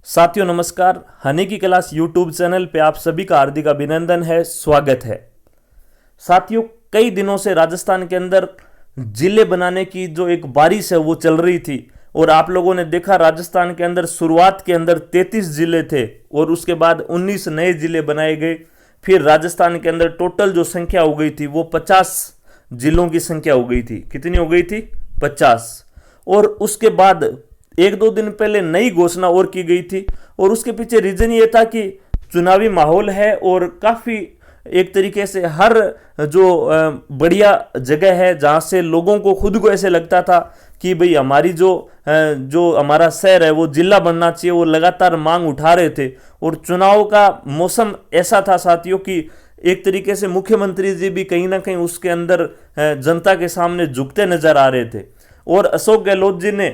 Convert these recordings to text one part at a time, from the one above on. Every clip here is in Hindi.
साथियों नमस्कार। हनी की क्लास यूट्यूब चैनल पे आप सभी का हार्दिक अभिनंदन है, स्वागत है। साथियों, कई दिनों से राजस्थान के अंदर जिले बनाने की जो एक बारिश है वो चल रही थी और आप लोगों ने देखा राजस्थान के अंदर शुरुआत के अंदर 33 जिले थे और उसके बाद 19 नए जिले बनाए गए। फिर राजस्थान के अंदर टोटल जो संख्या हो गई थी वो 50 जिलों की संख्या हो गई थी। कितनी हो गई थी? 50। और उसके बाद एक दो दिन पहले नई घोषणा और की गई थी और उसके पीछे रीजन ये था कि चुनावी माहौल है और काफ़ी एक तरीके से हर जो बढ़िया जगह है जहाँ से लोगों को खुद को ऐसे लगता था कि भाई हमारी जो हमारा शहर है वो जिला बनना चाहिए, वो लगातार मांग उठा रहे थे। और चुनाव का मौसम ऐसा था साथियों कि एक तरीके से मुख्यमंत्री जी भी कहीं ना कहीं उसके अंदर जनता के सामने झुकते नजर आ रहे थे। और अशोक गहलोत जी ने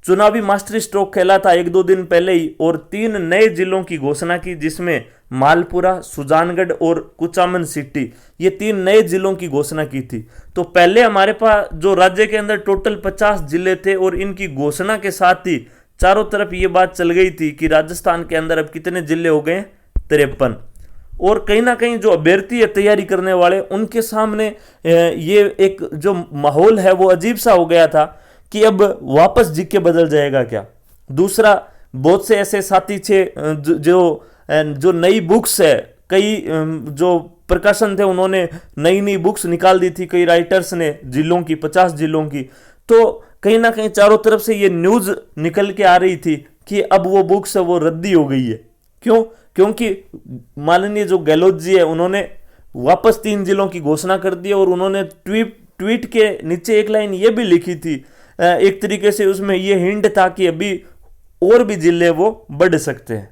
चुनावी मास्टर स्ट्रोक खेला था एक दो दिन पहले ही और 3 नए जिलों की घोषणा की, जिसमें मालपुरा, सुजानगढ़ और कुचामन सिटी, ये 3 नए जिलों की घोषणा की थी। तो पहले हमारे पास जो राज्य के अंदर टोटल 50 जिले थे और इनकी घोषणा के साथ ही चारों तरफ ये बात चल गई थी कि राजस्थान के अंदर अब कितने जिले हो गए? 53। और कहीं ना कहीं जो अभ्यर्थी है तैयारी करने वाले, उनके सामने ये एक जो माहौल है वो अजीब सा हो गया था कि अब वापस जीके बदल जाएगा क्या। दूसरा, बहुत से ऐसे साथी थे जो नई बुक्स है, कई जो प्रकाशन थे उन्होंने नई नई बुक्स निकाल दी थी, कई राइटर्स ने जिलों की, 50 जिलों की। तो कहीं ना कहीं चारों तरफ से ये न्यूज निकल के आ रही थी कि अब वो बुक्स है वो रद्दी हो गई है। क्यों? क्योंकि माननीय जो गहलोत जी है उन्होंने वापस 3 जिलों की घोषणा कर दी और उन्होंने ट्वीट के नीचे एक लाइन ये भी लिखी थी, एक तरीके से उसमें यह हिंट था कि अभी और भी जिले वो बढ़ सकते हैं।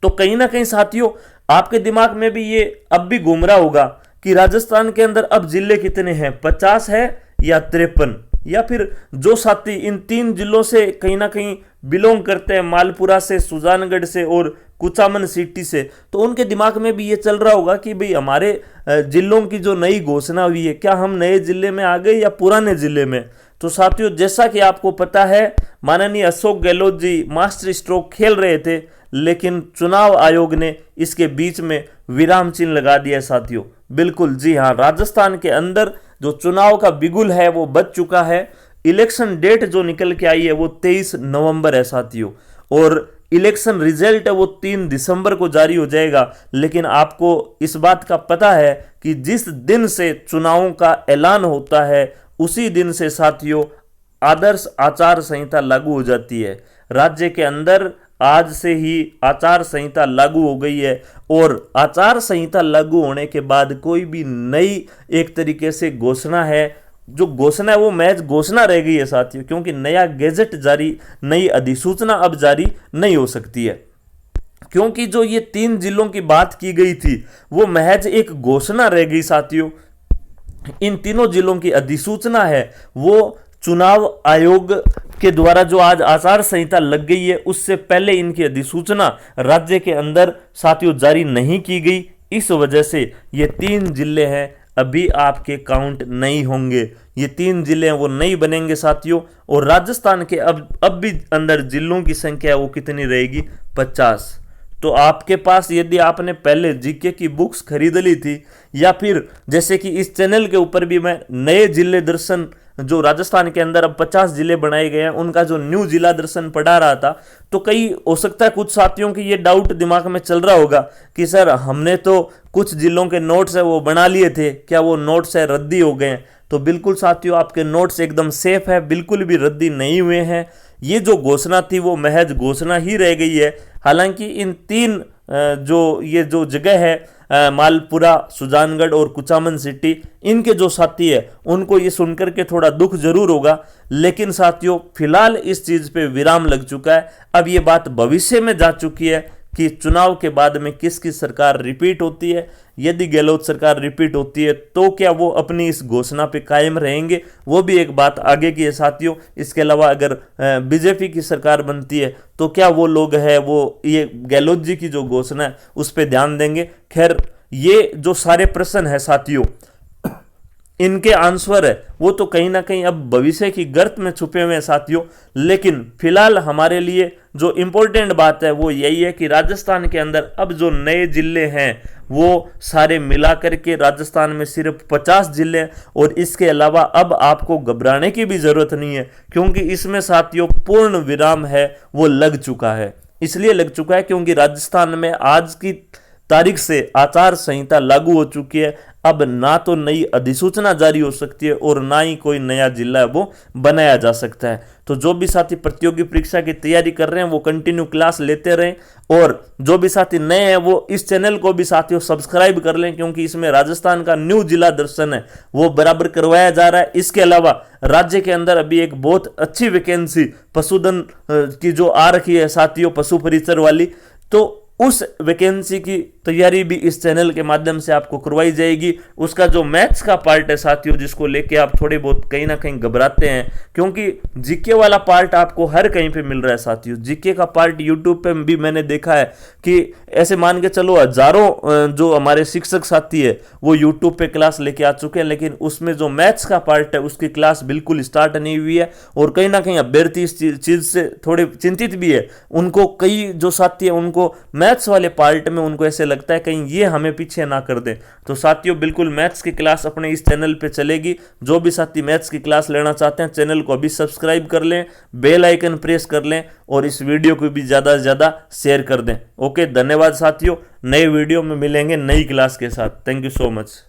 तो कहीं ना कहीं साथियों आपके दिमाग में भी ये अब भी घूम रहा होगा कि राजस्थान के अंदर अब जिले कितने हैं, 50 है या 53? या फिर जो साथी इन 3 जिलों से कहीं ना कहीं बिलोंग करते हैं, मालपुरा से, सुजानगढ़ से और कुचामन सिटी से, तो उनके दिमाग में भी ये चल रहा होगा कि भाई हमारे जिलों की जो नई घोषणा हुई है, क्या हम नए जिले में आ गए या पुराने जिले में? तो साथियों, जैसा कि आपको पता है, माननीय अशोक गहलोत जी मास्टर स्ट्रोक खेल रहे थे, लेकिन चुनाव आयोग ने इसके बीच में विराम चिन्ह लगा दिया साथियों। बिल्कुल जी हाँ, राजस्थान के अंदर जो चुनाव का बिगुल है वो बच चुका है। इलेक्शन डेट जो निकल के आई है वो 23 नवंबर है साथियों, और इलेक्शन रिजल्ट है वो 3 दिसंबर को जारी हो जाएगा। लेकिन आपको इस बात का पता है कि जिस दिन से चुनावों का ऐलान होता है उसी दिन से साथियों आदर्श आचार संहिता लागू हो जाती है। राज्य के अंदर आज से ही आचार संहिता लागू हो गई है और आचार संहिता लागू होने के बाद कोई भी नई एक तरीके से घोषणा है, जो घोषणा है वो महज घोषणा रह गई है साथियों, क्योंकि नया गैजेट जारी, नई अधिसूचना अब जारी नहीं हो सकती है। क्योंकि जो ये 3 जिलों की बात की गई थी वो महज एक घोषणा रह गई साथियों। इन तीनों जिलों की अधिसूचना है वो चुनाव आयोग के द्वारा जो आज आचार संहिता लग गई है उससे पहले इनकी अधिसूचना राज्य के अंदर साथियों जारी नहीं की गई। इस वजह से ये 3 जिले हैं अभी आपके काउंट नहीं होंगे, ये 3 जिले हैं वो नहीं बनेंगे साथियों। और राजस्थान के अब भी अंदर जिलों की संख्या वो कितनी रहेगी? 50। तो आपके पास यदि आपने पहले जीके की बुक्स खरीद ली थी या फिर जैसे कि इस चैनल के ऊपर भी मैं नए जिले दर्शन, जो राजस्थान के अंदर अब 50 जिले बनाए गए हैं, उनका जो न्यू जिला दर्शन पढ़ा रहा था, तो कई हो सकता है कुछ साथियों की ये डाउट दिमाग में चल रहा होगा कि सर हमने तो कुछ जिलों के नोट्स है वो बना लिए थे, क्या वो नोट्स है रद्दी हो गए? तो बिल्कुल साथियों आपके नोट्स एकदम सेफ है, बिल्कुल भी रद्दी नहीं हुए हैं। ये जो घोषणा थी वो महज घोषणा ही रह गई है। हालांकि इन 3 जो जगह है मालपुरा, सुजानगढ़ और कुचामन सिटी, इनके जो साथी है उनको ये सुनकर के थोड़ा दुख जरूर होगा, लेकिन साथियों फिलहाल इस चीज पे विराम लग चुका है। अब ये बात भविष्य में जा चुकी है कि चुनाव के बाद में किसकी सरकार रिपीट होती है। यदि गहलोत सरकार रिपीट होती है तो क्या वो अपनी इस घोषणा पे कायम रहेंगे, वो भी एक बात आगे की है साथियों। इसके अलावा अगर बीजेपी की सरकार बनती है तो क्या वो लोग हैं वो ये गहलोत जी की जो घोषणा है उस पर ध्यान देंगे? खैर, ये जो सारे प्रश्न है साथियों इनके आंसर है वो तो कहीं ना कहीं अब भविष्य की गर्त में छुपे हुए हैं साथियों। लेकिन फिलहाल हमारे लिए जो इम्पोर्टेंट बात है वो यही है कि राजस्थान के अंदर अब जो नए जिले हैं वो सारे मिला करके राजस्थान में सिर्फ 50 जिले हैं। और इसके अलावा अब आपको घबराने की भी जरूरत नहीं है, क्योंकि इसमें साथियों पूर्ण विराम है वो लग चुका है। इसलिए लग चुका है क्योंकि राजस्थान में आज की तारीख से आचार संहिता लागू हो चुकी है। अब ना तो नई अधिसूचना जारी हो सकती है और ना ही कोई नया जिला है वो बनाया जा सकता है। तो जो भी साथी प्रतियोगी परीक्षा की तैयारी कर रहे हैं वो कंटिन्यू क्लास लेते रहें, और जो भी साथी नए हैं वो इस चैनल को भी साथियों सब्सक्राइब कर लें, क्योंकि इसमें राजस्थान का न्यू जिला दर्शन है वो बराबर करवाया जा रहा है। इसके अलावा राज्य के अंदर अभी एक बहुत अच्छी वैकेंसी पशुधन की जो आ रखी है साथियों, पशु परिचर वाली, तो उस वैकेंसी की तैयारी भी इस चैनल के माध्यम से आपको करवाई जाएगी। उसका जो मैथ्स का पार्ट है साथियों, जिसको लेके आप थोड़े बहुत कहीं ना कहीं घबराते हैं, क्योंकि जीके वाला पार्ट आपको हर कहीं पे मिल रहा है साथियों। जीके का पार्ट यूट्यूब पे भी मैंने देखा है कि ऐसे मान के चलो हजारों जो हमारे शिक्षक साथी है वो यूट्यूब पे क्लास लेके आ चुके हैं, लेकिन उसमें जो मैथ्स का पार्ट है उसकी क्लास बिल्कुल स्टार्ट नहीं हुई है। और कहीं ना कहीं अभ्यर्थी इस चीज से थोड़े चिंतित भी है। उनको कई जो साथी है उनको मैथ्स वाले पार्ट में उनको ऐसे लगता है कहीं ये हमें पीछे ना कर दे। तो साथियों बिल्कुल मैथ्स की क्लास अपने इस चैनल पे चलेगी। जो भी साथी मैथ्स की क्लास लेना चाहते हैं चैनल को अभी सब्सक्राइब कर लें, बेल आइकन प्रेस कर लें और इस वीडियो को भी ज़्यादा से ज़्यादा शेयर कर दें। ओके, धन्यवाद साथियों। नए वीडियो में मिलेंगे नई क्लास के साथ। Thank you so much.